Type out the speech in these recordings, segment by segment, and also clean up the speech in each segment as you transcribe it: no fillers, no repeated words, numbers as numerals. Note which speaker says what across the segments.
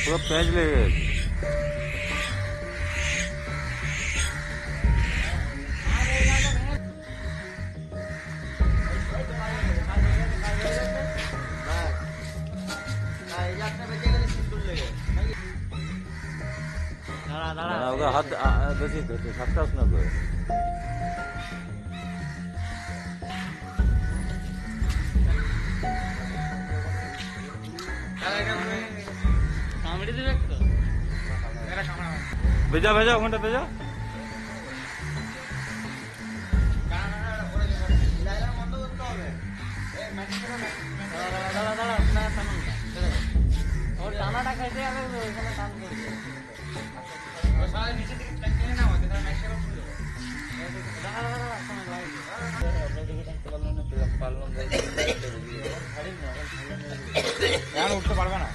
Speaker 1: পুরো পেঁচ লেগে গেছে। ওকে হাত বেশি সাতটাস না করে। ভেজা ভেজা ওখানটা ভেজা।
Speaker 2: টানাটা খাইতে গেলে ওইখানে টান করবে। নিচে দিকে টেনে নাও, উঠতে পারবে না।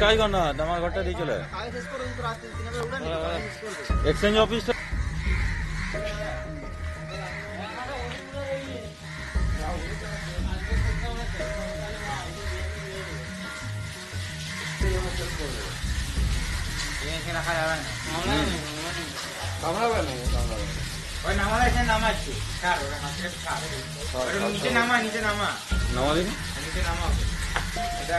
Speaker 1: কাজ কর না, আমার ঘরটা দিয়ে চলে এক্সচেঞ্জ অফিসটা।
Speaker 2: রাখা যাবে না, ওই নামালে এখানে নামাচ্ছি। নিচে নামা, নিচে নামা,
Speaker 1: নামা দিন,
Speaker 2: নিচে নামা। এটা